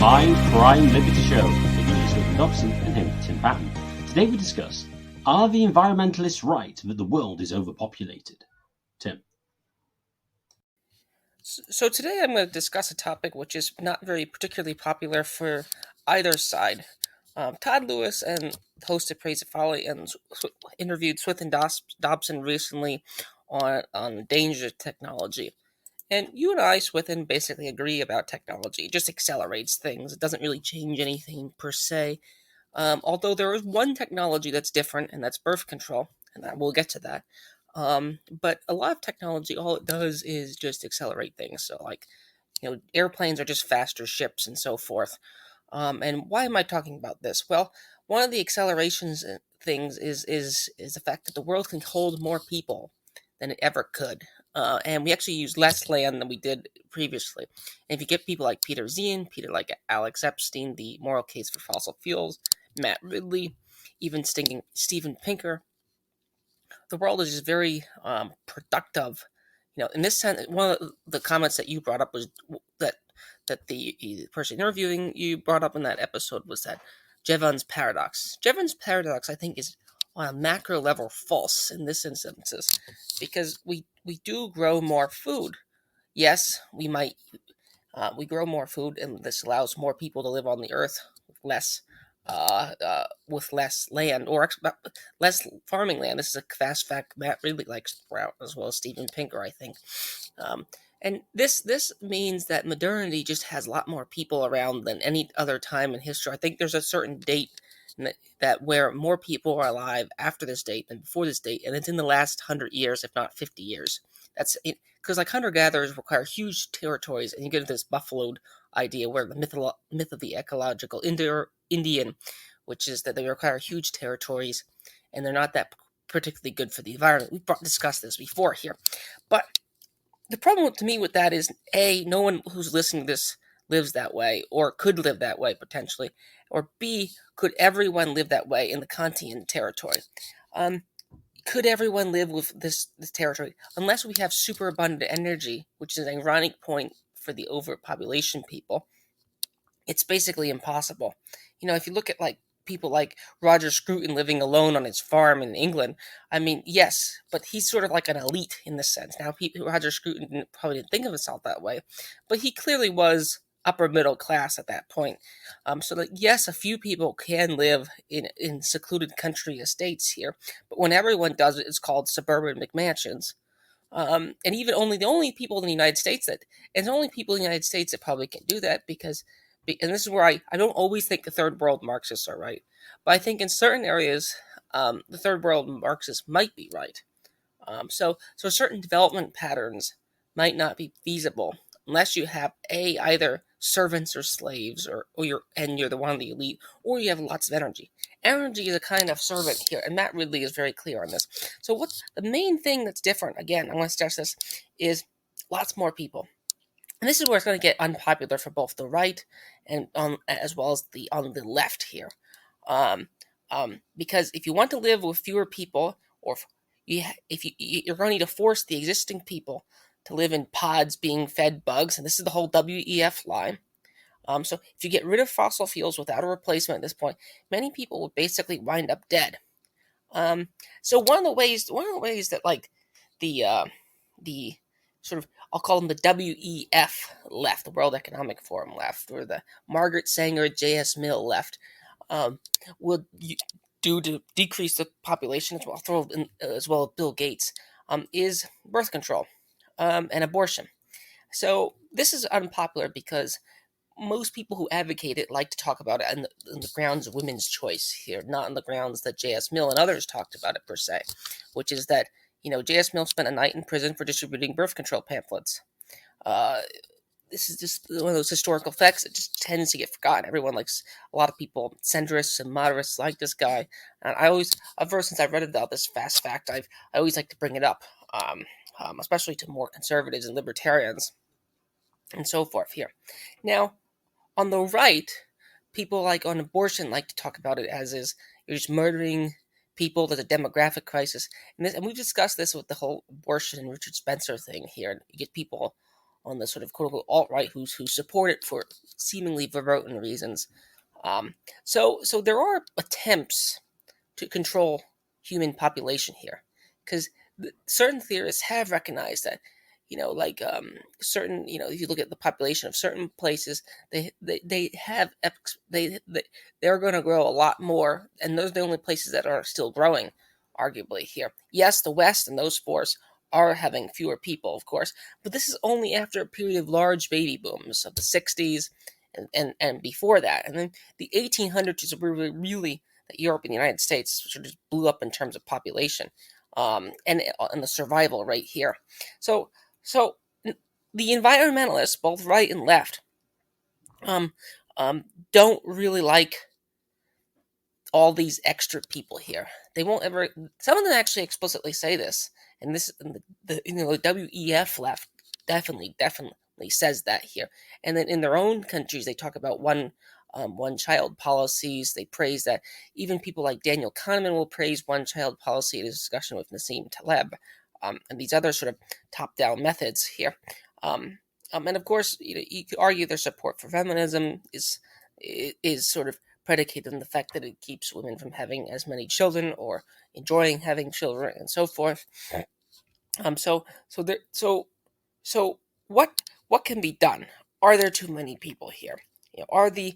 Mindcrime Liberty Show with me, Stuart Dobson, and him, Tim Patton. Today we discuss, are the environmentalists right that the world is overpopulated? Tim. So today I'm going to discuss a topic which is not very particularly popular for either side. Todd Lewis and host of Praise of Folly and interviewed Swith and Dobson recently on danger of technology. And you and I, Swithin, basically agree about technology. It just accelerates things. It doesn't really change anything per se. Although there is one technology that's different, and that's birth control, and we'll get to that. But a lot of technology, all it does is just accelerate things. So, like, airplanes are just faster ships and so forth. And why am I talking about this? Well, one of the accelerations things is the fact that the world can hold more people than it ever could. And we actually use less land than we did previously. And if you get people like Peter Zien, Peter like Alex Epstein, the moral case for fossil fuels, Matt Ridley, even Steven Pinker, the world is just very productive. In this sense, one of the comments that you brought up was that the person interviewing you brought up in that episode was that Jevons paradox. Jevons paradox, I think, is on a macro level false in this instance, because we do grow more food. Yes, we grow more food, and this allows more people to live on the earth with less land, or less farming land. This is a fast fact Matt really likes to throw out, as well as Steven Pinker, I think. And this means that modernity just has a lot more people around than any other time in history. I think there's a certain date that where more people are alive after this date than before this date, and it's in the last 100 years, if not 50 years. That's it, because like hunter-gatherers require huge territories, and you get into this buffaloed idea where the myth of the ecological Indian, which is that they require huge territories, and they're not that particularly good for the environment. We've discussed this before here, but the problem to me with that is, A, no one who's listening to this lives that way, or could live that way potentially, or B, could everyone live that way in the Kantian territory? Could everyone live with this territory? Unless we have superabundant energy, which is an ironic point for the overpopulation people, it's basically impossible. If you look at people like Roger Scruton living alone on his farm in England, I mean, yes, but he's sort of like an elite in this sense. Now, Roger Scruton probably didn't think of himself that way, but he clearly was upper middle class at that point. So yes, a few people can live in secluded country estates here, but when everyone does it, it's called suburban McMansions. And even the only people in the United States that probably can do that, and this is where I don't always think the third world Marxists are right, but I think in certain areas, the third world Marxists might be right. So certain development patterns might not be feasible unless you have either servants or slaves, or you're the one of the elite, or you have lots of energy. Energy is a kind of servant here, and Matt Ridley is very clear on this. So what's the main thing that's different? Again, I want to stress this, is lots more people. And this is where it's going to get unpopular for both the right and as well as on the left here. Because if you want to live with fewer people, or if you're going to need to force the existing people to live in pods being fed bugs, and this is the whole WEF line. So if you get rid of fossil fuels without a replacement at this point, many people will basically wind up dead. So one of the ways that the sort of, I'll call them the WEF left, the World Economic Forum left, or the Margaret Sanger, J.S. Mill left, will do to decrease the population, as well as Bill Gates, is birth control and abortion. So this is unpopular because most people who advocate it like to talk about it on the grounds of women's choice here, not on the grounds that J.S. Mill and others talked about it per se, which is that J.S. Mill spent a night in prison for distributing birth control pamphlets. This is just one of those historical facts that just tends to get forgotten. A lot of people, centrists and moderates, like this guy. And ever since I read about this fast fact, I always like to bring it up, especially to more conservatives and libertarians and so forth here. Now, on the right, people on abortion like to talk about it as you're just murdering people. There's a demographic crisis, and we discussed this with the whole abortion and Richard Spencer thing here. You get people the sort of quote unquote alt right who support it for seemingly verboten reasons. So there are attempts to control human population here, because certain theorists have recognized that, certain, if you look at the population of certain places, they have they're going to grow a lot more, and those are the only places that are still growing, arguably here. Yes, the West and those forests are having fewer people, of course, but this is only after a period of large baby booms of the 60s and before that. And then the 1800s is really that Europe and the United States sort of blew up in terms of population, and the survival rate here. So the environmentalists, both right and left, um, don't really like all these extra people here. They won't ever. Some of them actually explicitly say this, and the WEF left definitely says that here. And then in their own countries, they talk about one child policies. They praise that. Even people like Daniel Kahneman will praise one child policy in a discussion with Nassim Taleb, and these other sort of top down methods here. And of course, you could argue their support for feminism is sort of predicated on the fact that it keeps women from having as many children or enjoying having children and so forth. So what can be done? Are there too many people here? Are the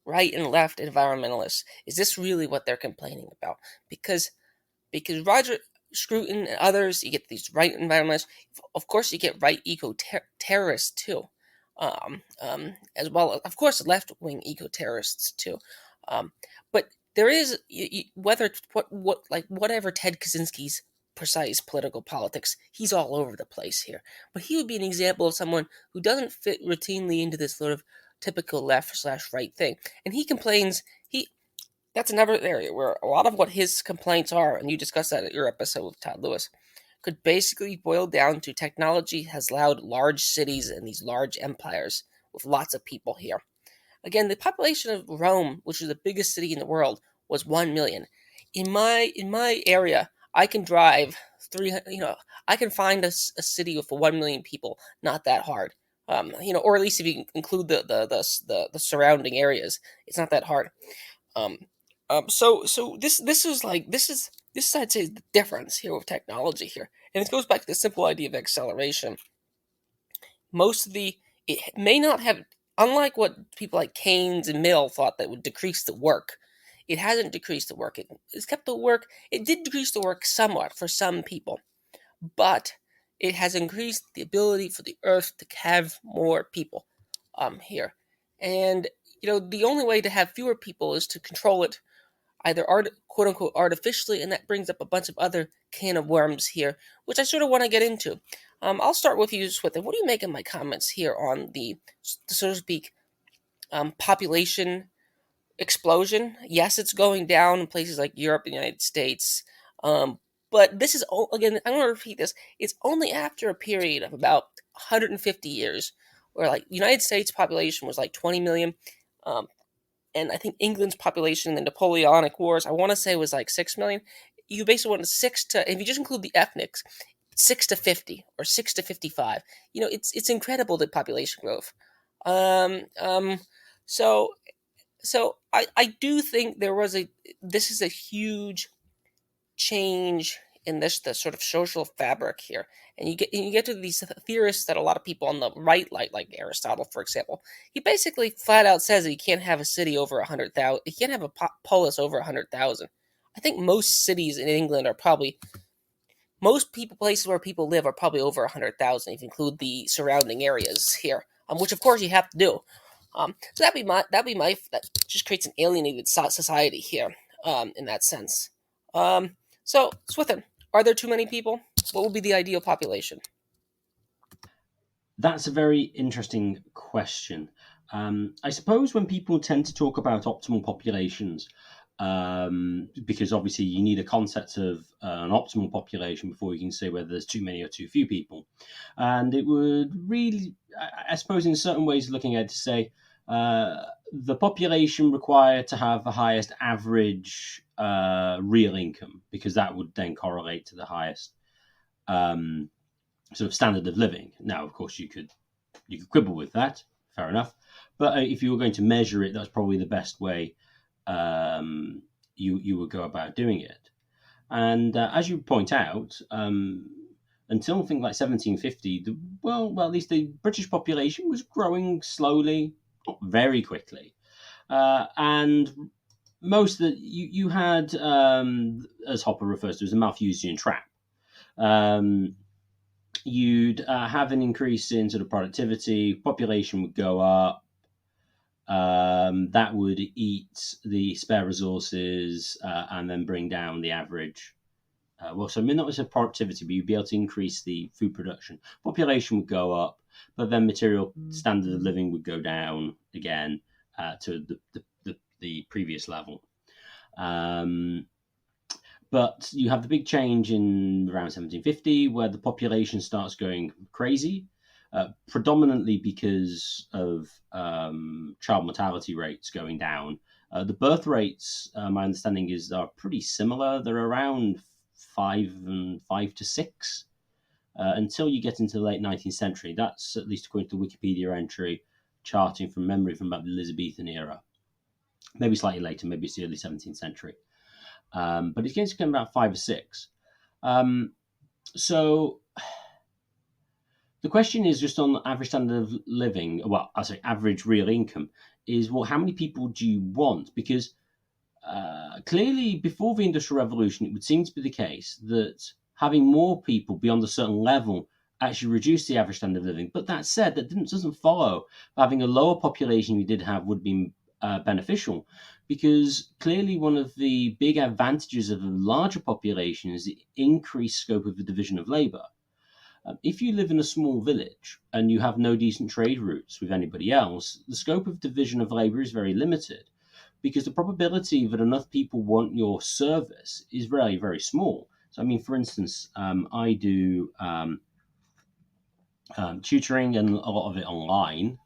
right and left environmentalists, is this really what they're complaining about? Because Roger Scruton and others, you get these right environmentalists. Of course, you get right eco-terrorists too, as well. Of course, left-wing eco-terrorists too. But there is whatever Ted Kaczynski's precise political politics, he's all over the place here. But he would be an example of someone who doesn't fit routinely into this sort of typical left/right thing. And he complains, that's another area where a lot of what his complaints are, and you discussed that at your episode with Todd Lewis, could basically boil down to technology has allowed large cities and these large empires with lots of people here. Again, the population of Rome, which is the biggest city in the world, was 1 million. In my area, I can drive 300. I can find a city with 1 million people. Not that hard. Or at least if you include the surrounding areas, it's not that hard. So this is I'd say the difference here with technology here, and it goes back to the simple idea of acceleration. It may not have, unlike what people like Keynes and Mill thought that would decrease the work. It hasn't decreased the work. It's kept the work. It did decrease the work somewhat for some people, but it has increased the ability for the Earth to have more people here. And the only way to have fewer people is to control it either quote unquote artificially, and that brings up a bunch of other can of worms here, which I sort of want to get into. I'll start with you, Swithin. What do you make of my comments here on the so to speak, population explosion? Yes, it's going down in places like Europe and the United States, but this is, again, I'm going to repeat this. It's only after a period of about 150 years, where like United States population was like 20 million. And I think England's population in the Napoleonic Wars, I want to say, was like 6 million. You basically want if you just include the ethnics, 6 to 50 or 6 to 55. It's incredible, the population growth. So I do think this is a huge change in the sort of social fabric here. And you get to these theorists that a lot of people on the right like Aristotle, for example. He basically flat out says that you can't have a city over 100,000. You can't have a polis over 100,000. I think most cities in England are probably, places where people live are probably over 100,000 if you include the surrounding areas here, which of course you have to do. So that just creates an alienated society here, in that sense. So, Swithin, are there too many people? What would be the ideal population? That's a very interesting question. I suppose when people tend to talk about optimal populations, because obviously you need a concept of an optimal population before you can say whether there's too many or too few people. And it would really, I suppose, in certain ways, looking at it to say the population required to have the highest average real income, because that would then correlate to the highest sort of standard of living. Now, of course, you could quibble with that, fair enough. But if you were going to measure it, that's probably the best way you would go about doing it. And as you point out, until things like 1750, at least the British population was growing slowly, not very quickly. And most of the, you had, as Hopper refers to as a Malthusian trap. You'd have an increase in sort of productivity, population would go up, that would eat the spare resources and then bring down the average. So not necessarily productivity, but you'd be able to increase the food production. Population would go up, but then material standard of living would go down again to the previous level. But you have the big change in around 1750, where the population starts going crazy, predominantly because of child mortality rates going down. The birth rates, my understanding is, are pretty similar. They're around 5 to 6 until you get into the late 19th century. That's at least according to the Wikipedia entry, charting from memory from about the Elizabethan era. Maybe slightly later, maybe it's the early 17th century. But it's going to come about 5 or 6. So the question is just on average standard of living. Well, I say average real income is, well, how many people do you want? Because clearly, before the Industrial Revolution, it would seem to be the case that having more people beyond a certain level actually reduced the average standard of living. But that said, that doesn't follow having a lower population we did have would be beneficial, because clearly one of the big advantages of a larger population is the increased scope of the division of labour. If you live in a small village and you have no decent trade routes with anybody else, the scope of division of labour is very limited, because the probability that enough people want your service is very, very small. So, I mean, for instance, I do tutoring and a lot of it online.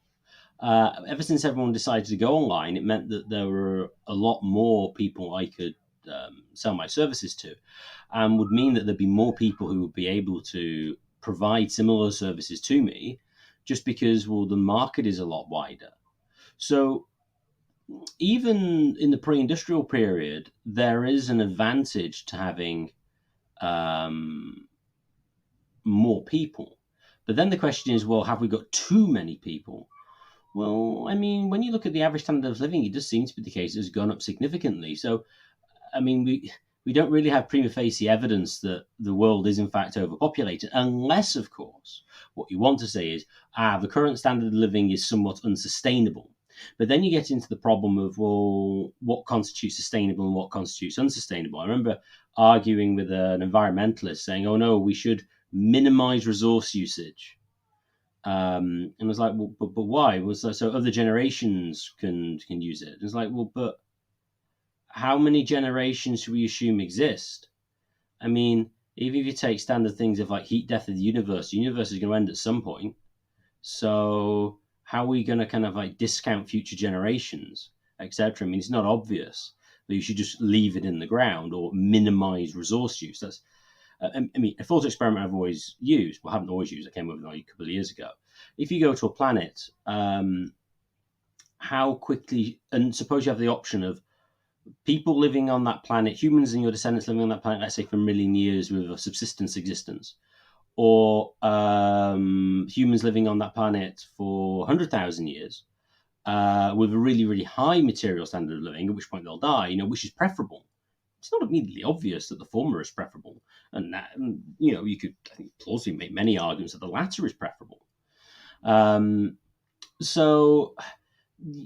Ever since everyone decided to go online, it meant that there were a lot more people I could sell my services to, and would mean that there'd be more people who would be able to provide similar services to me, just because, well, the market is a lot wider. So even in the pre-industrial period, there is an advantage to having more people. But then the question is, well, have we got too many people? Well, I mean, when you look at the average standard of living, it does seem to be the case it's gone up significantly. So, I mean, we don't really have prima facie evidence that the world is in fact overpopulated, unless, of course, what you want to say is, the current standard of living is somewhat unsustainable. But then you get into the problem of, well, what constitutes sustainable and what constitutes unsustainable. I remember arguing with an environmentalist saying, oh no, we should minimize resource usage. And I was like, well, but why? Was so other generations can use it? It's like, well, but how many generations should we assume exist? I mean, even if you take standard things of like heat death of the universe is going to end at some point. So how are we going to kind of like discount future generations, etc.? I mean, it's not obvious that you should just leave it in the ground or minimize resource use. That's I mean, a thought experiment I've always used, well, I haven't always used, I came up with it a couple of years ago. If you go to a planet, how quickly, and suppose you have the option of people living on that planet, humans and your descendants living on that planet, let's say for a million years with a subsistence existence, or humans living on that planet for 100,000 years with a really, really high material standard of living, at which point they'll die, which is preferable? It's not immediately obvious that the former is preferable. And that, you could, I think, plausibly make many arguments that the latter is preferable. So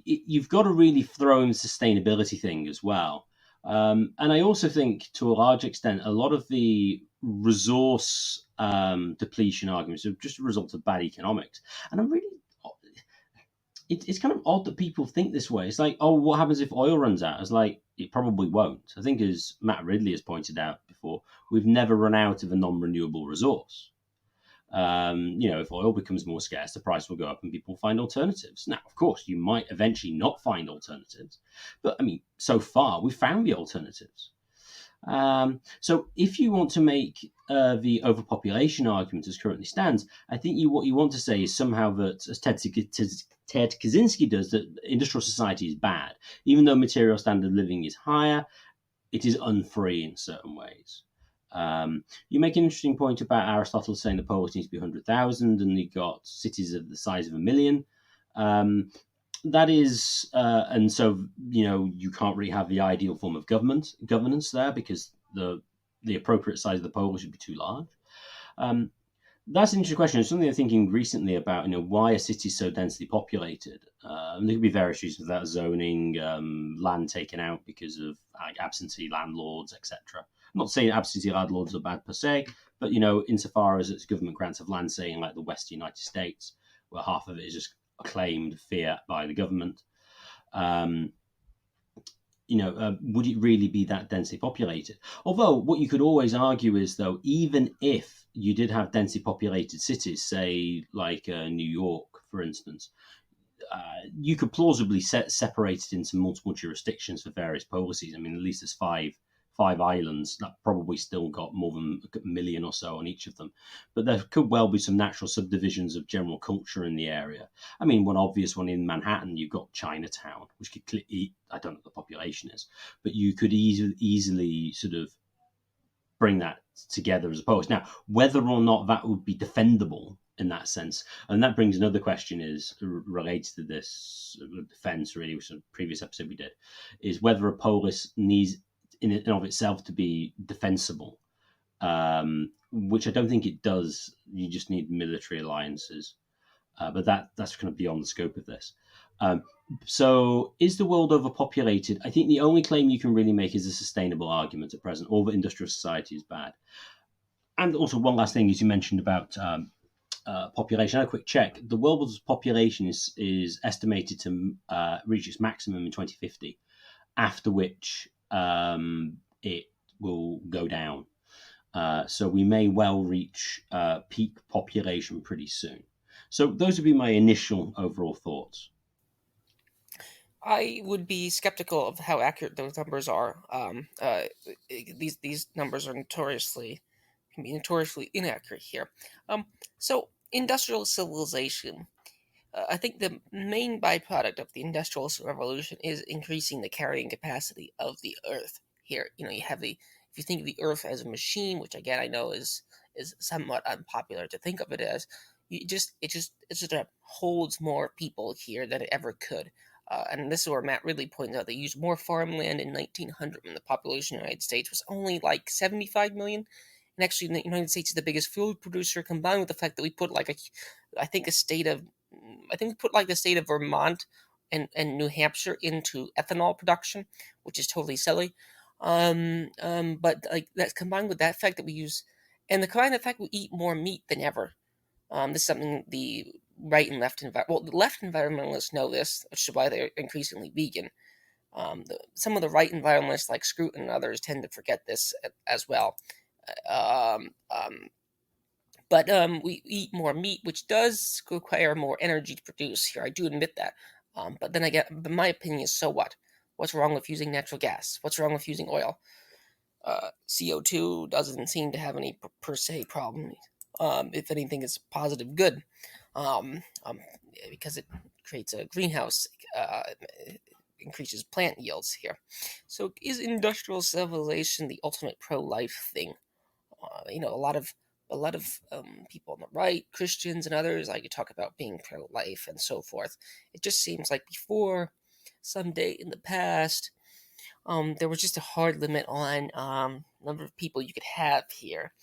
you've got to really throw in the sustainability thing as well. And I also think, to a large extent, a lot of the resource depletion arguments are just a result of bad economics. And I'm really, it's kind of odd that people think this way. It's like, oh, what happens if oil runs out? It's like, it probably won't. I think, as Matt Ridley has pointed out before, we've never run out of a non-renewable resource. If oil becomes more scarce, the price will go up and people will find alternatives. Now, of course, you might eventually not find alternatives. But, I mean, so far, we've found the alternatives. So if you want to make the overpopulation argument as currently stands, I think what you want to say is somehow that, as Ted Kaczynski does, that industrial society is bad. Even though material standard of living is higher, it is unfree in certain ways. You make an interesting point about Aristotle saying the polis needs to be 100,000 and you got cities of the size of 1 million. That is, and so you can't really have the ideal form of governance there because the appropriate size of the polis should be too large. That's an interesting question. It's something I'm thinking recently about. Why are cities so densely populated? There could be various reasons for that: zoning, land taken out because of absentee landlords, etc. I'm not saying absentee landlords are bad per se, but insofar as it's government grants of land, say in like the West United States, where half of it is just claimed fiat by the government. Would it really be that densely populated? Although what you could always argue is, though, even if you did have densely populated cities, say like New York, for instance, you could plausibly separate it into multiple jurisdictions for various policies. I mean, at least there's five islands that probably still got more than 1 million or so on each of them. But there could well be some natural subdivisions of general culture in the area. I mean, one obvious one in Manhattan, you've got Chinatown, which could I don't know what the population is, but you could easily sort of bring that together as opposed. Now, whether or not that would be defendable in that sense, and that brings another question is related to this defense, really, which is a previous episode we did, is whether a polis needs in and of itself to be defensible, which I don't think it does. You just need military alliances, but that's kind of beyond the scope of this. So is the world overpopulated? I think the only claim you can really make is a sustainable argument at present, or that industrial society is bad. And also one last thing is you mentioned about population. I had a quick check. The world's population is estimated to reach its maximum in 2050, after which it will go down. So we may well reach peak population pretty soon. So those would be my initial overall thoughts. I would be skeptical of how accurate those numbers are. These numbers are can be notoriously inaccurate here. So industrial civilization. I think the main byproduct of the industrial revolution is increasing the carrying capacity of the Earth. Here, you have if you think of the Earth as a machine, which again I know is somewhat unpopular to think of it as, it just holds more people here than it ever could. And this is where Matt really points out they used more farmland in 1900 when the population of the United States was only like 75 million. And actually, the United States is the biggest food producer, combined with the fact that we put I think we put like the state of Vermont and New Hampshire into ethanol production, which is totally silly. But like that's combined with that fact that we use, and the combined fact we eat more meat than ever. This is something the right and left the left environmentalists know this, which is why they're increasingly vegan. Some of the right environmentalists, like Scruton and others, tend to forget this as well. But we eat more meat, which does require more energy to produce. Here, I do admit that. But then but my opinion is, so what? What's wrong with using natural gas? What's wrong with using oil? CO2 doesn't seem to have any per se problem. If anything, it's positive good, because it creates a greenhouse, increases plant yields here. So, is industrial civilization the ultimate pro-life thing? A lot of people on the right, Christians and others, like to talk about being pro-life and so forth. It just seems like before, someday in the past, there was just a hard limit on number of people you could have here.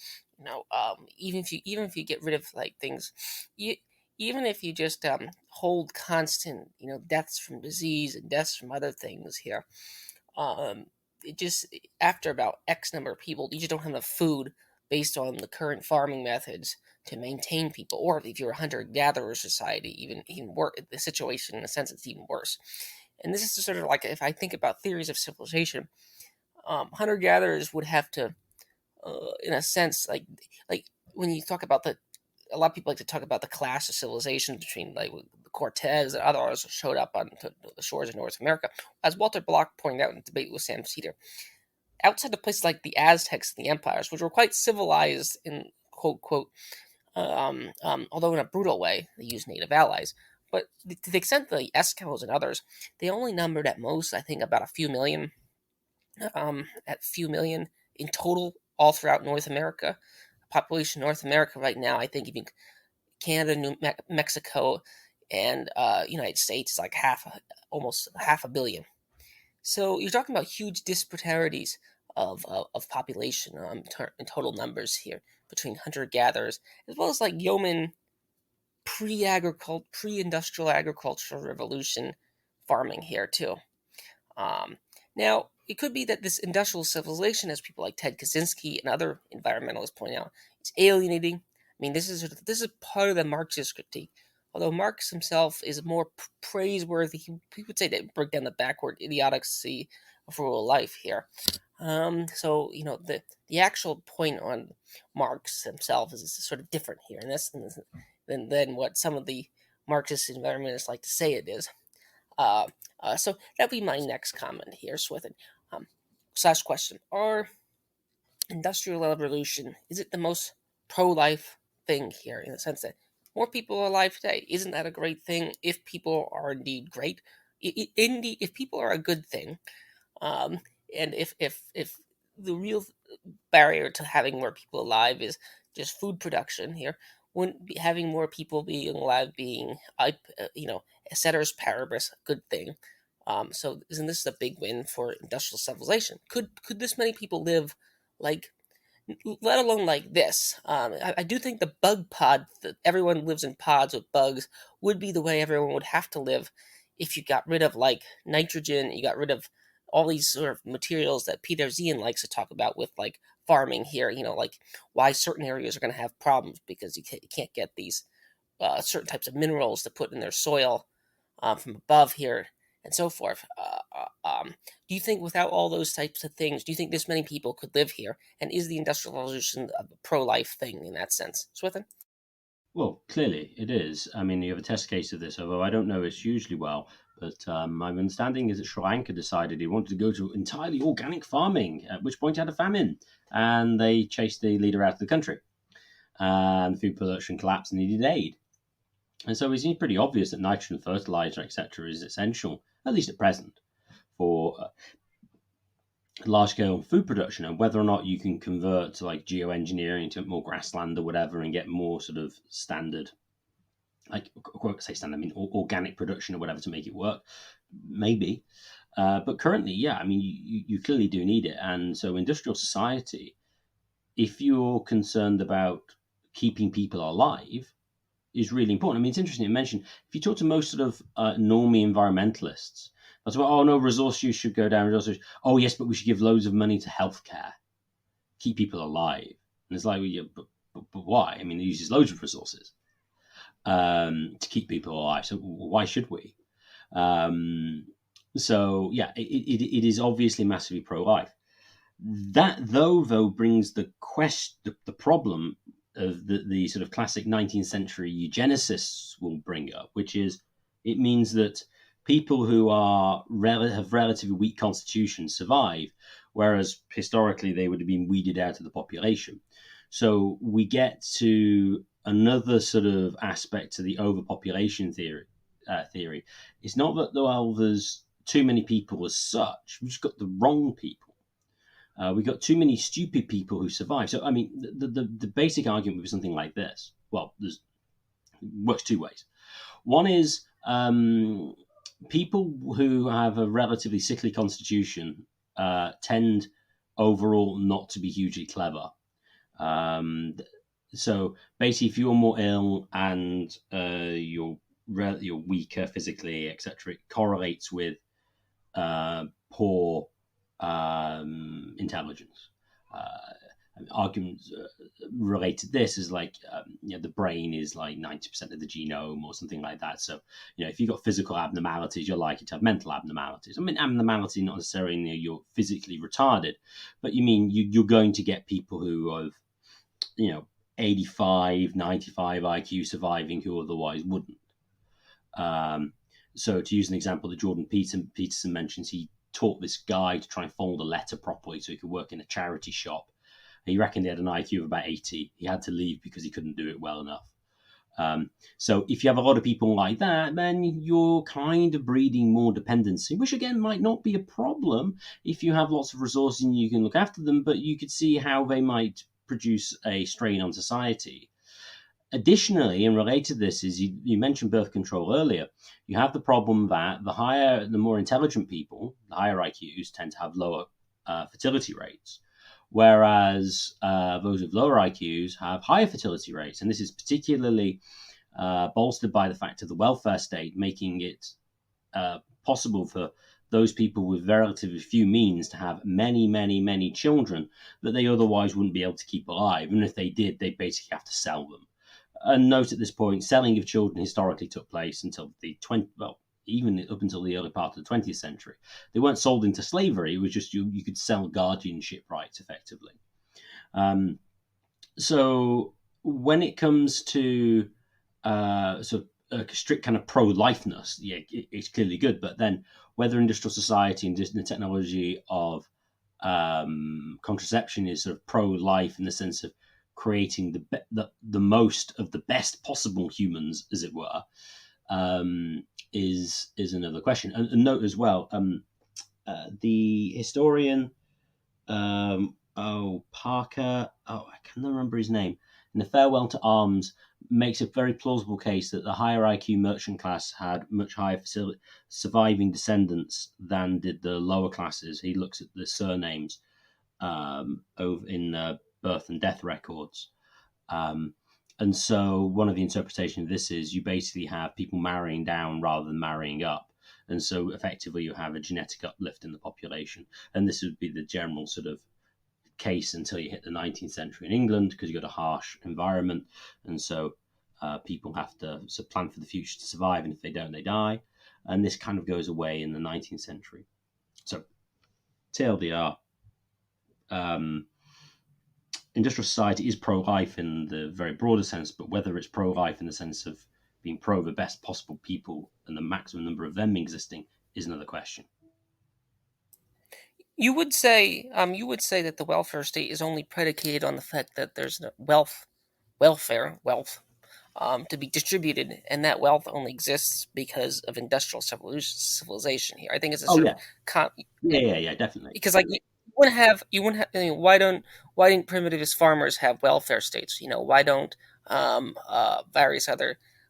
Even if you get rid of like things, even if you just hold constant, deaths from disease and deaths from other things here, it just after about X number of people, you just don't have enough food based on the current farming methods to maintain people. Or if you're a hunter-gatherer society, even worse, the situation in a sense it's even worse. And this is sort of like, if I think about theories of civilization, hunter-gatherers would have to, in a sense, like when you talk about a lot of people like to talk about the clash of civilization between like Cortez and others showed up on the shores of North America. As Walter Block pointed out in a debate with Sam Cedar, outside of places like the Aztecs and the empires, which were quite civilized in quote quote, although in a brutal way, they used native allies. But to the extent that the Eskimos and others, they only numbered at most, I think, about a few million, at few million in total, all throughout North America. Population of North America right now, I think, even Canada, Mexico, and United States, is like almost half a billion. So you're talking about huge disparities of population in total numbers here between hunter gatherers as well as like yeoman pre-industrial agricultural revolution farming here too. Um, Now it could be that this industrial civilization, as people like Ted Kaczynski and other environmentalists point out, is alienating. I mean, this is part of the Marxist critique. Although Marx himself is more praiseworthy, he would say that break down the backward idiocy of rural life here. So the actual point on Marx himself is sort of different here, and that's than what some of the Marxist environmentalists like to say it is. Uh, so that'll be my next comment here, Swithin. Slash question: Are industrial revolution, is it the most pro-life thing here, in the sense that more people are alive today? Isn't that a great thing if people are indeed great? Indeed, if people are a good thing, um, and if the real barrier to having more people alive is just food production here, wouldn't be having more people being alive being, et ceteris paribus, a good thing? So isn't this a big win for industrial civilization? Could this many people live like, let alone like this? I do think the bug pod, that everyone lives in pods with bugs, would be the way everyone would have to live if you got rid of like nitrogen, you got rid of all these sort of materials that Peter Zien likes to talk about with like farming here, like why certain areas are going to have problems because you can't get these certain types of minerals to put in their soil from above here and so forth. Do you think without all those types of things, do you think this many people could live here? And is the industrial revolution a pro-life thing in that sense? Swithin? Well, clearly it is. I mean, you have a test case of this, although I don't know it hugely well. But my understanding is that Sri Lanka decided he wanted to go to entirely organic farming, at which point he had a famine, and they chased the leader out of the country. And food production collapsed and needed aid. And so it seems pretty obvious that nitrogen fertilizer, etc., is essential, at least at present, for large-scale food production. And whether or not you can convert to like geoengineering to more grassland or whatever and get more sort of standard, like say standard, I mean organic production or whatever to make it work, maybe. But currently, yeah, I mean you clearly do need it. And so industrial society, if you're concerned about keeping people alive, is really important. I mean, it's interesting to mention, if you talk to most sort of normie environmentalists, that's about, oh no, resource use should go down. Oh yes, but we should give loads of money to healthcare, keep people alive. And it's like, well, yeah, but why? I mean, it uses loads of resources to keep people alive. So why should we? So yeah, it is obviously massively pro-life. That though brings the problem of the sort of classic 19th century eugenicists will bring up, which is it means that people who have relatively weak constitutions survive, whereas historically they would have been weeded out of the population. So we get to another sort of aspect to the overpopulation theory. It's not that there's too many people as such. We've just got the wrong people. We got too many stupid people who survive. So, I mean, the basic argument would be something like this. Well, works two ways. One is people who have a relatively sickly constitution tend overall not to be hugely clever. So basically, if you're more ill and you're weaker physically, etc., it correlates with poor intelligence. Arguments related to this is like the brain is like 90% of the genome or something like that. So if you've got physical abnormalities, you're likely to have mental abnormalities. I mean, abnormality not necessarily you're physically retarded, but you mean you're going to get people who have 85, 95 IQ surviving who otherwise wouldn't. So to use an example that Jordan Peterson mentions, he taught this guy to try and fold a letter properly so he could work in a charity shop. He reckoned he had an IQ of about 80. He had to leave because he couldn't do it well enough. So if you have a lot of people like that, then you're kind of breeding more dependency, which again might not be a problem if you have lots of resources and you can look after them, but you could see how they might produce a strain on society. Additionally, and related to this, is you mentioned birth control earlier. You have the problem that the more intelligent people, the higher IQs, tend to have lower fertility rates, whereas those with lower IQs have higher fertility rates. And this is particularly bolstered by the fact of the welfare state making it possible for those people with relatively few means to have many, many, many children that they otherwise wouldn't be able to keep alive. And if they did, they'd basically have to sell them. And note at this point, selling of children historically took place until even up until the early part of the 20th century. They weren't sold into slavery. It was just you could sell guardianship rights effectively. So when it comes to sort of a strict kind of pro-lifeness, yeah, it's clearly good. But then whether industrial society and the technology of contraception is sort of pro-life in the sense of creating the most of the best possible humans, as it were, is another question. And note as well, the historian, Parker, I can't remember his name, in the Farewell to Arms, makes a very plausible case that the higher IQ merchant class had much higher surviving descendants than did the lower classes. He looks at the surnames over in birth and death records. And so one of the interpretations of this is you basically have people marrying down rather than marrying up. And so effectively you have a genetic uplift in the population. And this would be the general sort of case until you hit the 19th century in England, because you've got a harsh environment. And so people have to plan for the future to survive. And if they don't, they die. And this kind of goes away in the 19th century. So TLDR, industrial society is pro-life in the very broader sense, but whether it's pro-life in the sense of being pro the best possible people and the maximum number of them existing is another question. You would say that the welfare state is only predicated on the fact that there's wealth to be distributed, and that wealth only exists because of industrial civilization. Here, I think it's a sort of yeah, definitely. Because like you wouldn't have why didn't primitivist farmers have welfare states? Why don't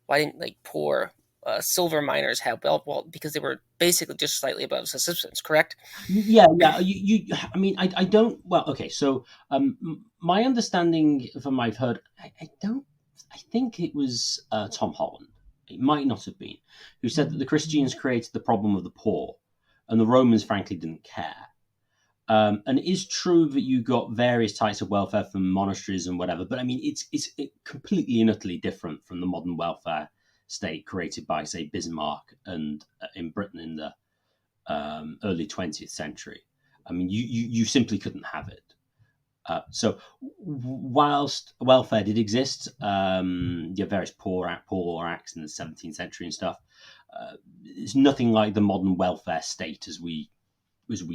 why didn't like poor silver miners have well, because they were basically just slightly above subsistence, correct? Yeah. I mean, I don't. Well, okay. So, my understanding from I've heard, I don't. I think it was Tom Holland. It might not have been, who said that the Christians created the problem of the poor, and the Romans, frankly, didn't care. And it is true that you got various types of welfare from monasteries and whatever, but I mean, it's completely and utterly different from the modern welfare state created by, say, Bismarck and in Britain in the early 20th century. I mean, you simply couldn't have it. So whilst welfare did exist, you have various poor acts in the 17th century and stuff. It's nothing like the modern welfare state as we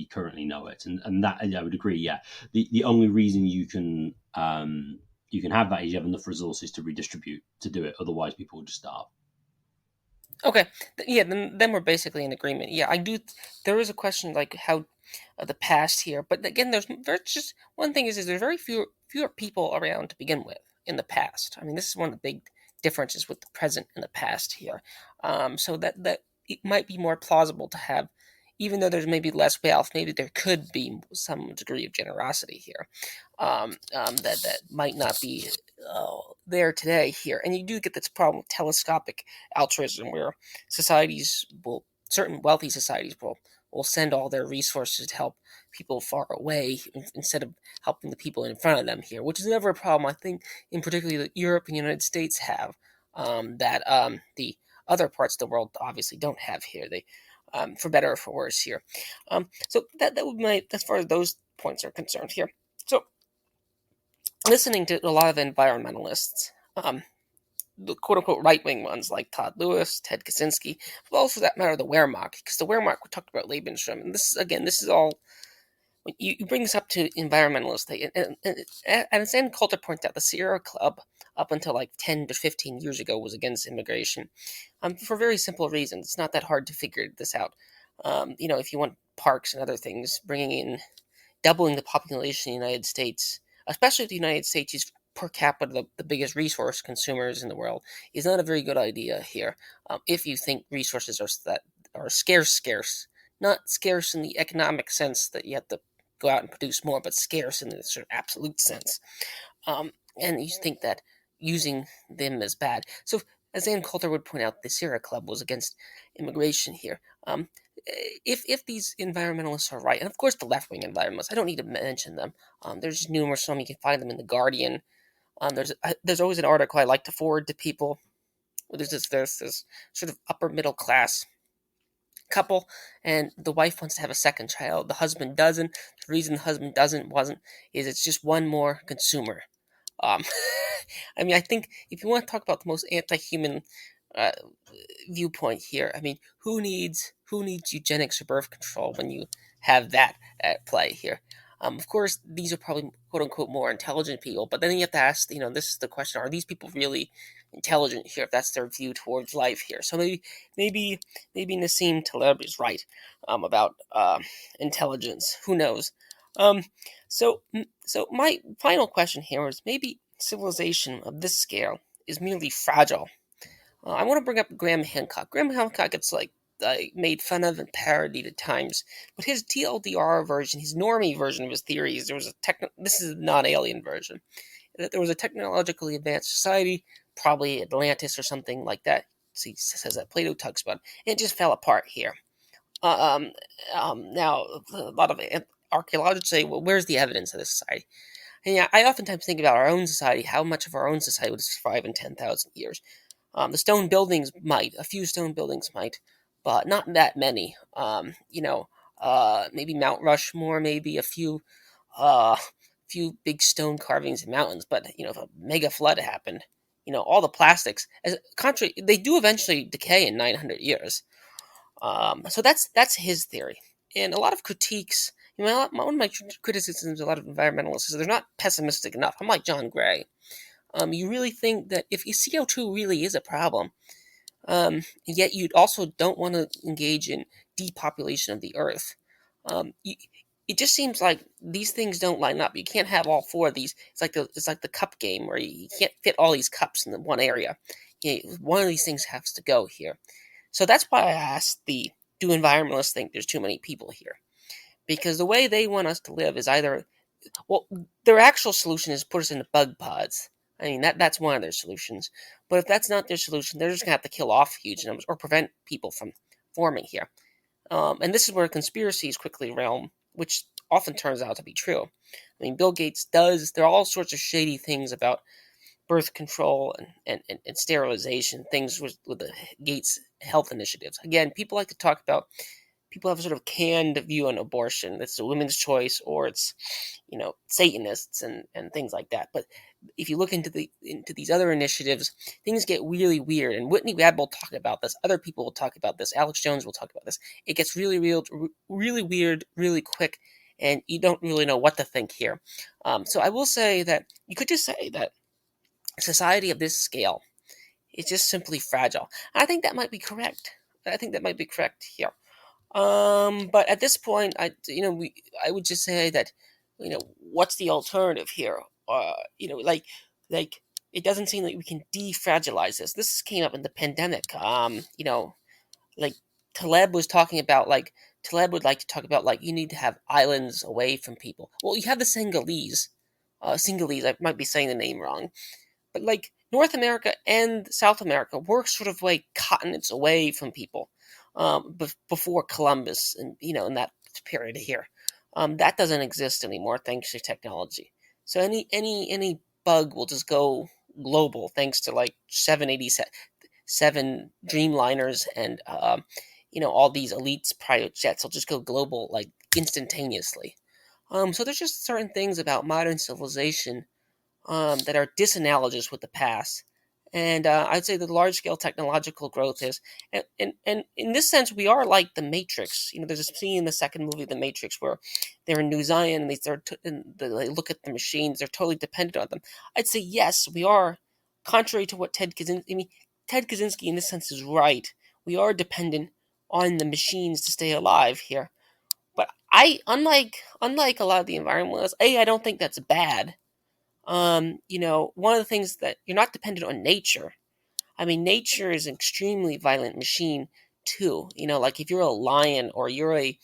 currently know it, and that I would agree. Yeah, the only reason you can have that is you have enough resources to redistribute to do it. Otherwise, people would just starve. Okay, yeah, then we're basically in agreement. Yeah, I do. There is a question like how the past here, but again, there's just one thing is there's very fewer people around to begin with in the past. I mean, this is one of the big differences with the present and the past here. So that it might be more plausible to have, even though there's maybe less wealth, maybe there could be some degree of generosity here that might not be there today here. And you do get this problem with telescopic altruism, where certain wealthy societies will send all their resources to help people far away instead of helping the people in front of them here, which is never a problem. I think in particular that Europe and the United States have that the other parts of the world obviously don't have here. They for better or for worse here. So that would be as far as those points are concerned here. So listening to a lot of environmentalists, the quote-unquote right-wing ones like Todd Lewis, Ted Kaczynski, but also, for that matter, the Wehrmacht, because the Wehrmacht, we talked about Lebensraum, and this is all, when you bring this up to environmentalists, and as Ann Coulter pointed out, the Sierra Club, up until like 10 to 15 years ago, was against immigration, for very simple reasons. It's not that hard to figure this out. If you want parks and other things, doubling the population in the United States, especially if the United States is per capita the biggest resource consumers in the world, is not a very good idea here. If you think resources that are scarce, not scarce in the economic sense that you have to go out and produce more, but scarce in the sort of absolute sense. And you think that using them is bad. So, as Ann Coulter would point out, the Sierra Club was against immigration here. If these environmentalists are right, and of course the left wing environmentalists, I don't need to mention them. There's numerous of them. You can find them in the Guardian. There's always an article I like to forward to people. There's this sort of upper middle class couple, and the wife wants to have a second child. The husband doesn't. The reason the husband wasn't is it's just one more consumer. Um, I think if you want to talk about the most anti-human uh, viewpoint here, who needs eugenics or birth control when you have that at play here? Of course, these are probably quote unquote more intelligent people, but then you have to ask, this is the question: are these people really intelligent here? If that's their view towards life here, so maybe Nassim Taleb is right about intelligence. Who knows? So my final question here is, maybe civilization of this scale is merely fragile. I want to bring up Graham Hancock. Graham Hancock gets made fun of and parodied at times, but his TLDR version, his normie version of his theories, this is a non-alien version, that there was a technologically advanced society, probably Atlantis or something like that. So he says that Plato talks about, and it just fell apart here. Now, a lot of archaeologists say, well, where's the evidence of this society? And yeah, I oftentimes think about our own society, how much of our own society would survive in 10,000 years. The stone buildings a few stone buildings might, but not that many. Maybe Mount Rushmore, maybe a few big stone carvings in mountains. But if a mega flood happened, all the plastics, they do eventually decay in 900 years. So that's his theory, and a lot of critiques. One of my criticisms of a lot of environmentalists is they're not pessimistic enough. I'm like John Gray. You really think that if CO2 really is a problem, yet you also don't want to engage in depopulation of the earth. It just seems like these things don't line up. You can't have all four of these. It's like the cup game where you can't fit all these cups in the one area. One of these things has to go here. So that's why I asked do environmentalists think there's too many people here? Because the way they want us to live is their actual solution is put us into bug pods. That's one of their solutions. But if that's not their solution, they're just going to have to kill off huge numbers or prevent people from forming here. And this is where conspiracies quickly realm, which often turns out to be true. Bill Gates there are all sorts of shady things about birth control and sterilization, things with the Gates health initiatives. Again, people have a sort of canned view on abortion. It's a women's choice, or it's, Satanists and things like that. But if you look into these other initiatives, things get really weird. And Whitney Webb will talk about this. Other people will talk about this. Alex Jones will talk about this. It gets really weird, really quick, and you don't really know what to think here. So I will say that you could just say that society of this scale is just simply fragile. I think that might be correct. Here. But at this point, I would just say that, what's the alternative here? Like it doesn't seem like we can defragilize this. This came up in the pandemic. Like Taleb was talking about, Taleb would like to talk about, you need to have islands away from people. Well, you have the Sinhalese. I might be saying the name wrong, but North America and South America were sort of continents away from people. Before Columbus, and in that period here, that doesn't exist anymore thanks to technology. So any bug will just go global thanks to 787 Dreamliners and all these elites private jets will just go global instantaneously. So there's just certain things about modern civilization that are disanalogous with the past, And I'd say the large scale technological growth is, and in this sense, we are like the Matrix. There's a scene in the second movie, The Matrix, where they're in New Zion and they look at the machines. They're totally dependent on them. I'd say yes, we are. Contrary to what Ted Kaczynski in this sense is right. We are dependent on the machines to stay alive here. But unlike a lot of the environmentalists, I don't think that's bad. One of the things that you're not dependent on nature. I mean, nature is an extremely violent machine too. Like if you're a lion or you're a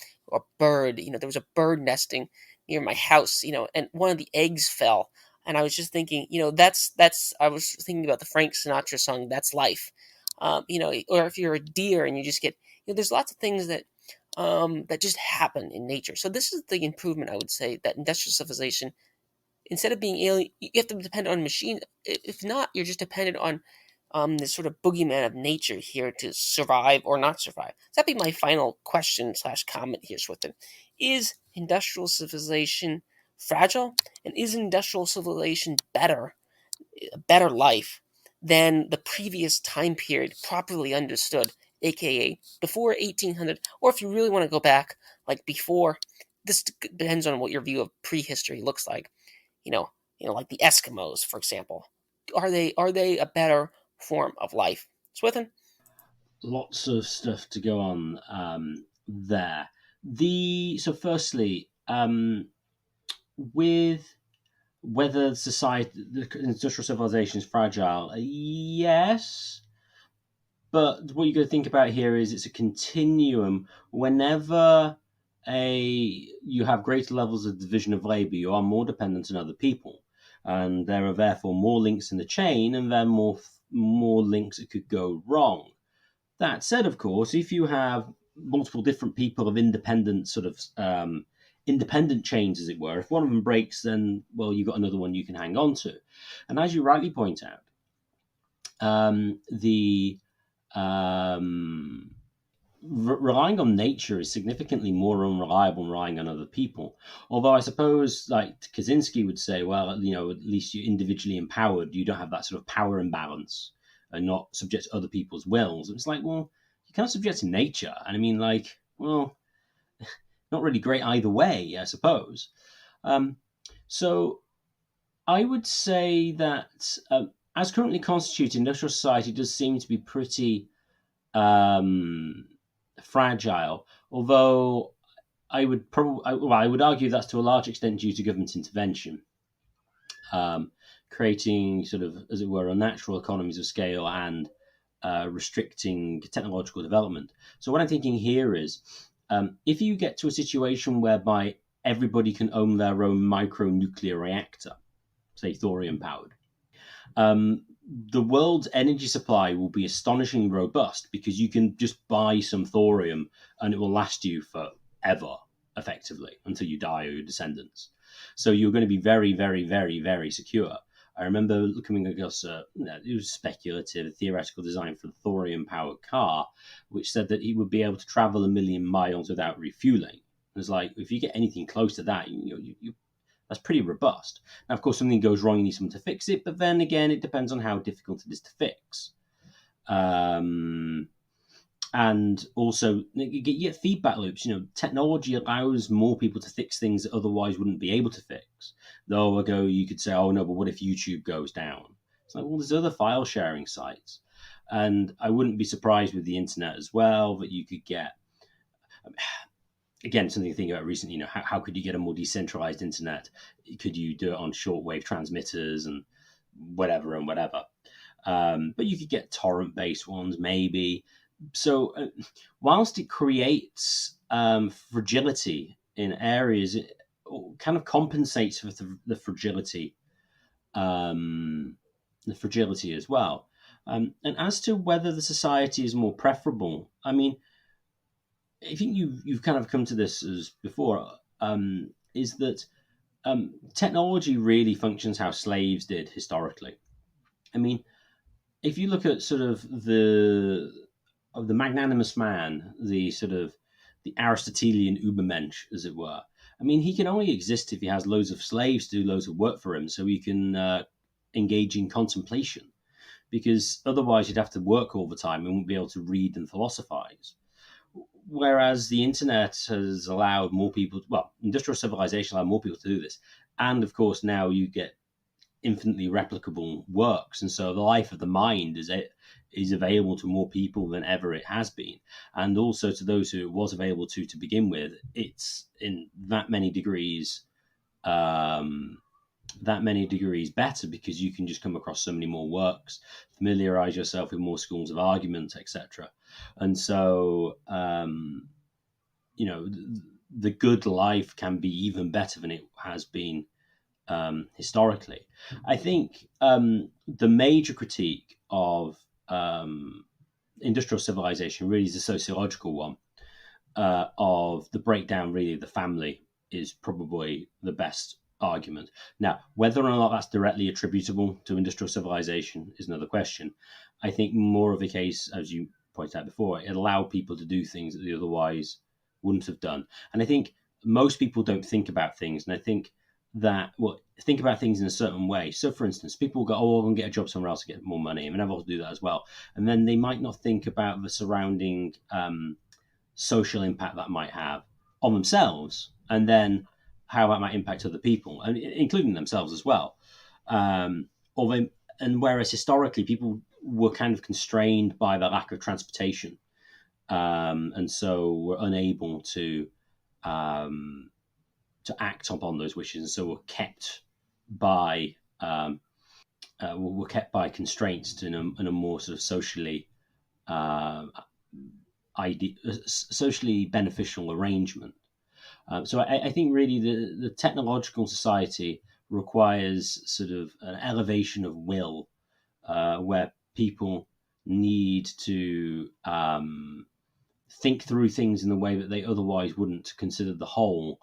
bird. There was a bird nesting near my house. And one of the eggs fell, and I was just thinking, that's. I was thinking about the Frank Sinatra song "That's Life." Or if you're a deer and you just get, there's lots of things that just happen in nature. So this is the improvement, I would say, that industrial civilization, instead of being alien, you have to depend on machines. If not, you're just dependent on this sort of boogeyman of nature here to survive or not survive. So that'd be my final question / comment here, Swithin. Is industrial civilization fragile? And is industrial civilization a better life than the previous time period properly understood, aka before 1800, or if you really want to go back, like before? This depends on what your view of prehistory looks like. Like the Eskimos, for example. Are they a better form of life? Swithin? Lots of stuff to go on there. So firstly, with whether the industrial civilization is fragile, yes. But what you got to think about here is it's a continuum. Whenever you have greater levels of division of labor, you are more dependent on other people, and there are therefore more links in the chain, and then more links that could go wrong. That said, of course, if you have multiple different people of independent independent chains, as it were, if one of them breaks, then you've got another one you can hang on to. And as you rightly point out, the relying on nature is significantly more unreliable than relying on other people. Although I suppose, like Kaczynski would say, well, at least you're individually empowered. You don't have that sort of power imbalance and not subject to other people's wills. It's like, well, you're kind of subject to nature. And I mean, like, well, not really great either way, I suppose. So I would say that as currently constituted, industrial society does seem to be pretty fragile. Although I would argue that's to a large extent due to government intervention, creating sort of, as it were, unnatural economies of scale and restricting technological development. So what I'm thinking here is, if you get to a situation whereby everybody can own their own micronuclear reactor, say thorium powered, the world's energy supply will be astonishingly robust because you can just buy some thorium and it will last you forever, effectively, until you die or your descendants. So you're going to be very, very, very, very secure. I remember coming across it was speculative, theoretical design for the thorium-powered car, which said that it would be able to travel 1 million miles without refueling. It's like, if you get anything close to that, that's pretty robust. Now, of course, something goes wrong, you need someone to fix it, but then again, it depends on how difficult it is to fix. And also, you get feedback loops. Technology allows more people to fix things that otherwise wouldn't be able to fix. Though you could say, oh no, but what if YouTube goes down? It's like, well, there's other file sharing sites. And I wouldn't be surprised with the internet as well that you could get, again, something to think about recently, how could you get a more decentralized internet? Could you do it on shortwave transmitters and whatever? But you could get torrent-based ones, maybe. So whilst it creates fragility in areas, it kind of compensates for the fragility as well. And as to whether the society is more preferable, I mean, I think you've kind of come to this as before, is that technology really functions how slaves did historically. I mean, if you look at sort of the magnanimous man, the Aristotelian Übermensch, as it were. I mean, he can only exist if he has loads of slaves to do loads of work for him, so he can engage in contemplation. because otherwise you'd have to work all the time and wouldn't be able to read and philosophize. Whereas the internet has allowed more people, well, industrial civilization allowed more people to do this. And of course, now you get infinitely replicable works. And so the life of the mind is available to more people than ever it has been. And also to those who it was available to begin with, it's in that many degrees better, because you can just come across so many more works, familiarize yourself with more schools of argument, etc. And so the good life can be even better than it has been historically. I think the major critique of industrial civilization really is a sociological one, of the breakdown really of the family is probably the best argument. Now, whether or not that's directly attributable to industrial civilization is another question. I think more of a case, as you pointed out before, it allowed people to do things that they otherwise wouldn't have done. And I think most people don't think about things. And I think think about things in a certain way. So, for instance, people go, "Oh, I'm going to get a job somewhere else to get more money." I mean, I've also do that as well. And then they might not think about the surrounding social impact that might have on themselves, and then how that might impact other people, and including themselves as well. Whereas historically, people were kind of constrained by the lack of transportation, and so were unable to act upon those wishes, and so were kept by constraints in a more sort of socially socially beneficial arrangement. So I think really the technological society requires sort of an elevation of will, where people need to think through things in the way that they otherwise wouldn't, consider the whole,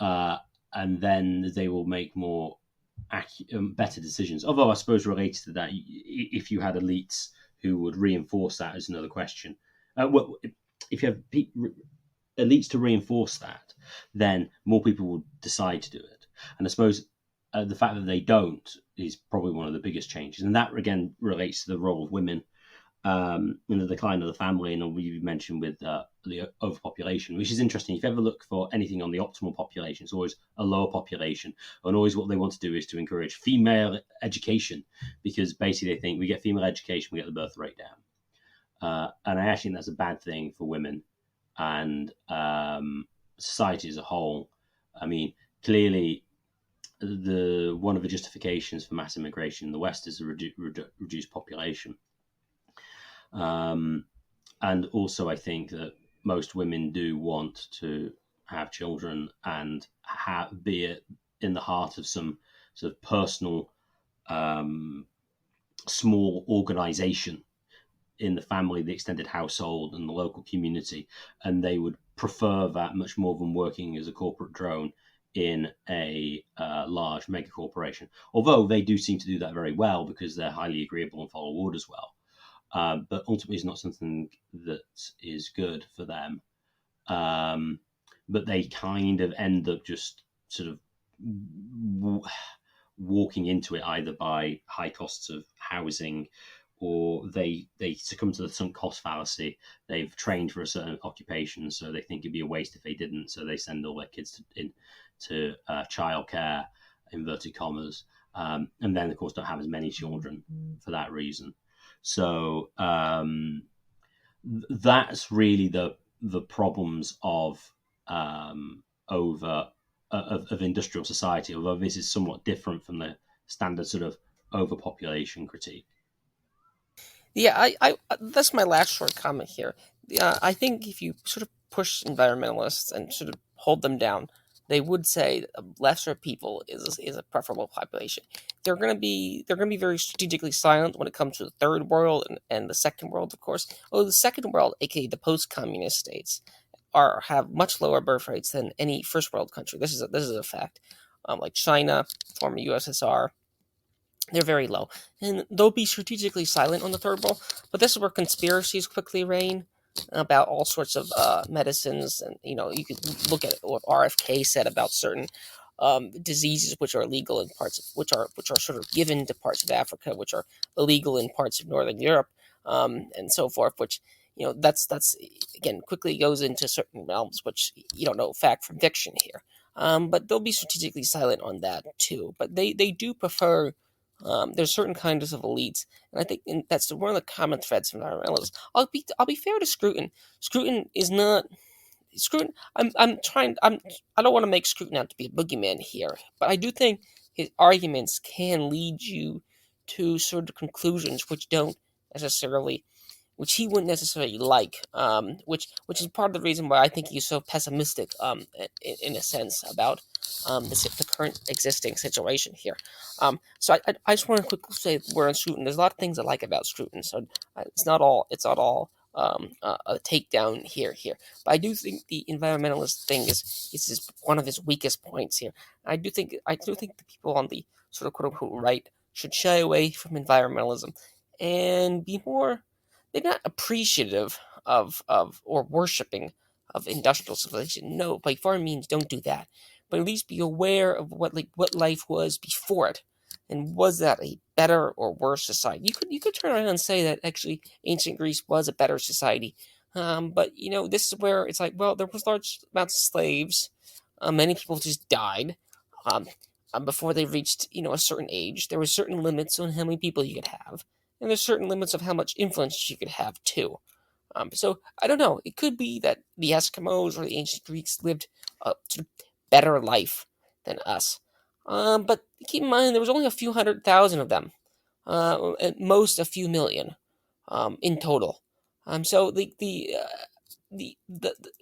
and then they will make more better decisions. Although I suppose related to that, if you had elites who would reinforce that, is another question. Well, if you have elites to reinforce that, then more people will decide to do it. And I suppose the fact that they don't is probably one of the biggest changes. And that, again, relates to the role of women in the decline of the family, and we mentioned with the overpopulation, which is interesting. If you ever look for anything on the optimal population, it's always a lower population, and always what they want to do is to encourage female education, because basically they think we get female education, we get the birth rate down. And I actually think that's a bad thing for women and society as a whole. I mean, clearly, one of the justifications for mass immigration in the West is a reduced population. And also, I think that most women do want to have children and be it in the heart of some sort of personal, small organization in the family, the extended household, and the local community. And they would prefer that much more than working as a corporate drone in a large mega corporation. Although they do seem to do that very well because they're highly agreeable and follow orders well. But ultimately, it's not something that is good for them. But they kind of end up just sort of walking into it either by high costs of housing, or they succumb to the sunk cost fallacy. They've trained for a certain occupation, so they think it'd be a waste if they didn't. So they send all their kids to childcare, inverted commas, and then of course don't have as many children for that reason. So that's really the problems of industrial society. Although this is somewhat different from the standard sort of overpopulation critique. Yeah, I that's my last short comment here. I think if you sort of push environmentalists and sort of hold them down, they would say lesser people is a preferable population. They're gonna be very strategically silent when it comes to the third world and the second world, of course. Oh, the second world, aka the post-communist states, have much lower birth rates than any first world country. This is a fact. Like China, former USSR, they're very low, and they'll be strategically silent on the third world. But this is where conspiracies quickly reign about all sorts of medicines, and you could look at what RFK said about certain diseases which are illegal in parts of, which are sort of given to parts of Africa, which are illegal in parts of Northern Europe, and so forth. Which that's again quickly goes into certain realms which you don't know fact from fiction here. But they'll be strategically silent on that too. But they do prefer. There's certain kinds of elites, and I think that's one of the common threads from environmentalists. I'll be fair to Scruton. Scruton is not Scruton. I don't want to make Scruton out to be a boogeyman here, but I do think his arguments can lead you to sort of conclusions which don't necessarily which he wouldn't necessarily like, which is part of the reason why I think he's so pessimistic, in a sense, about the current existing situation here. So I just want to quickly say we're on Scruton. There's a lot of things I like about Scruton, so it's not all a takedown here. But I do think the environmentalist thing is one of his weakest points here. I do think the people on the sort of quote unquote right should shy away from environmentalism and be more they're not appreciative of or worshiping of industrial civilization. No, by far means don't do that. But at least be aware of what life was before it, and was that a better or worse society? You could turn around and say that actually ancient Greece was a better society. But this is where it's like, well, there was large amounts of slaves. Many people just died. Um, Before they reached a certain age. There were certain limits on how many people you could have, and there's certain limits of how much influence you could have too. So I don't know. It could be that the Eskimos or the ancient Greeks lived a sort of better life than us. But keep in mind there was only a few 100,000 of them, at most a few million, in total. So the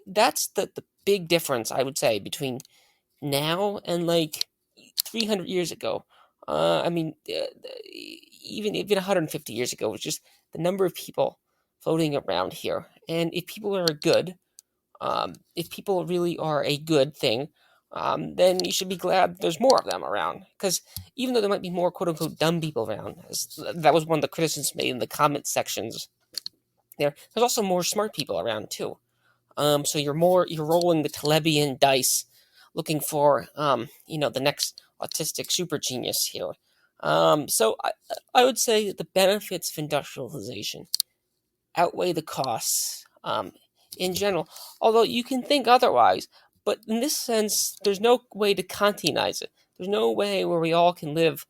that's the big difference I would say between now and like 300 years ago. I mean, even 150 years ago was just the number of people floating around here. And if people are good, if people really are a good thing, then you should be glad there's more of them around. Because even though there might be more quote unquote dumb people around, that was one of the criticisms made in the comment sections there's also more smart people around too. So you're rolling the Telebian dice, looking for the next autistic super genius here. So I would say that the benefits of industrialization outweigh the costs, in general. Although you can think otherwise, but in this sense, there's no way to Kantianize it. There's no way where we all can live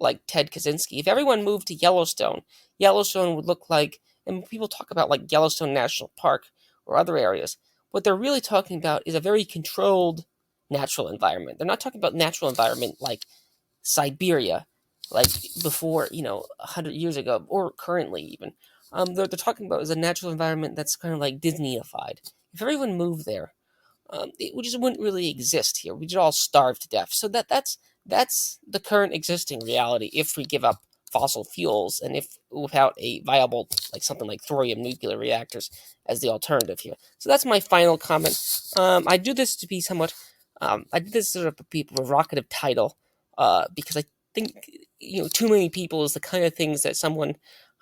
like Ted Kaczynski. If everyone moved to Yellowstone, Yellowstone would look like, and people talk about like Yellowstone National Park or other areas. What they're really talking about is a very controlled natural environment. They're not talking about natural environment like Siberia, like before, 100 years ago, or currently even. They're talking about is a natural environment that's kind of like Disneyified. If everyone moved there, it just wouldn't really exist here. We'd all starve to death. So that's the current existing reality if we give up fossil fuels and if without a viable like something like thorium nuclear reactors as the alternative here. So that's my final comment. I do this to be somewhat I did this sort of a provocative title because I think too many people is the kind of things that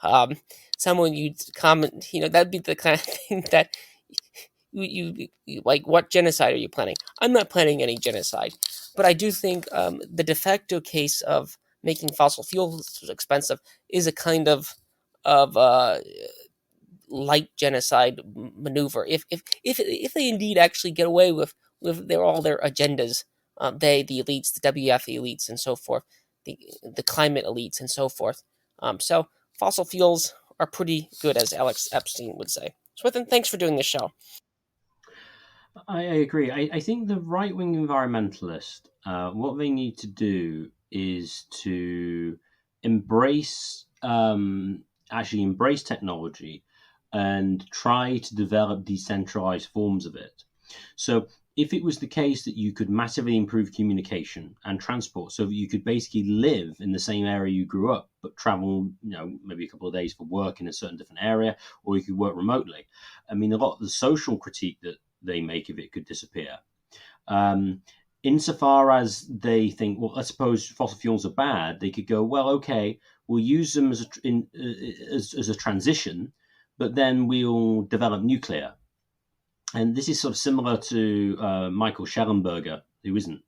um, someone you'd comment that'd be the kind of thing that you like. What genocide are you planning? I'm not planning any genocide, but I do think the de facto case of making fossil fuels expensive is a kind of light genocide maneuver. If they indeed actually get away with all their agendas, the elites, the WF elites, and so forth, the climate elites, and so forth. So fossil fuels are pretty good, as Alex Epstein would say. Swithin, thanks for doing this show. I agree. I think the right wing environmentalist, what they need to do is to embrace, actually embrace technology and try to develop decentralized forms of it. So if it was the case that you could massively improve communication and transport so that you could basically live in the same area you grew up, but travel, maybe a couple of days for work in a certain different area, or you could work remotely. I mean, a lot of the social critique that they make of it could disappear. Insofar as they think, well, let's suppose fossil fuels are bad, they could go, well, okay, we'll use them as a transition, but then we'll develop nuclear. And this is sort of similar to Michael Schellenberger, who isn't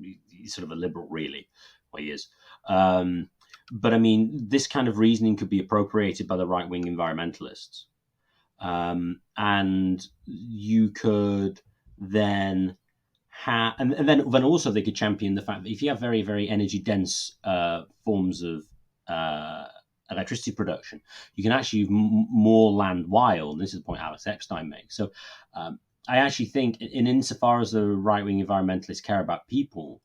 he's sort of a liberal, really. Well, he is. But I mean, this kind of reasoning could be appropriated by the right-wing environmentalists. And you could then and then also they could champion the fact that if you have very, very energy dense forms of electricity production, you can actually use more land wild. And this is the point Alex Epstein makes. So I actually think, in insofar as the right-wing environmentalists care about people,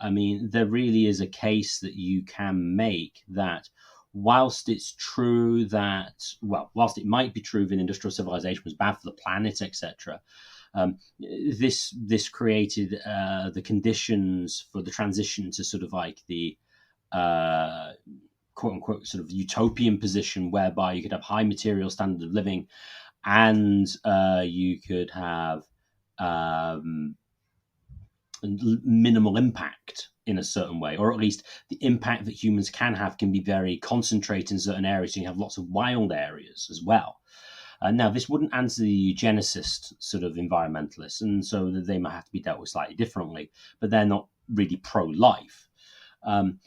I mean, there really is a case that you can make that whilst it's true that, whilst it might be true that industrial civilization was bad for the planet, etc., this created the conditions for the transition to sort of like the quote unquote sort of utopian position whereby you could have high material standard of living and you could have minimal impact in a certain way, or at least the impact that humans can have can be very concentrated in certain areas. So you have lots of wild areas as well. Now, this wouldn't answer the eugenicist sort of environmentalists, and so they might have to be dealt with slightly differently, but they're not really pro-life.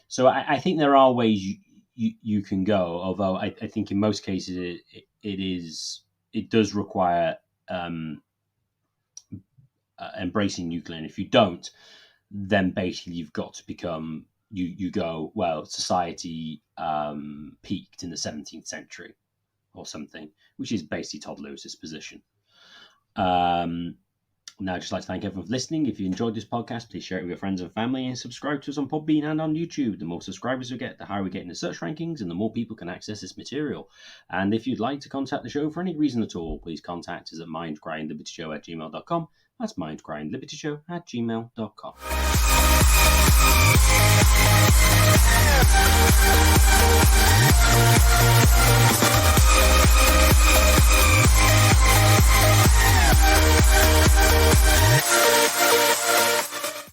So I think there are ways you can go, although I think in most cases it does require embracing nuclear, and if you don't, then basically you've got to become you go, well, society peaked in the 17th century or something, which is basically Todd Lewis's position. Now, I'd just like to thank everyone for listening. If you enjoyed this podcast, please share it with your friends and family and subscribe to us on Podbean and on YouTube. The more subscribers we get, the higher we get in the search rankings and the more people can access this material. And if you'd like to contact the show for any reason at all, please contact us at mindcrimelibityshow@gmail.com. That's mindcrimelibityshow@gmail.com.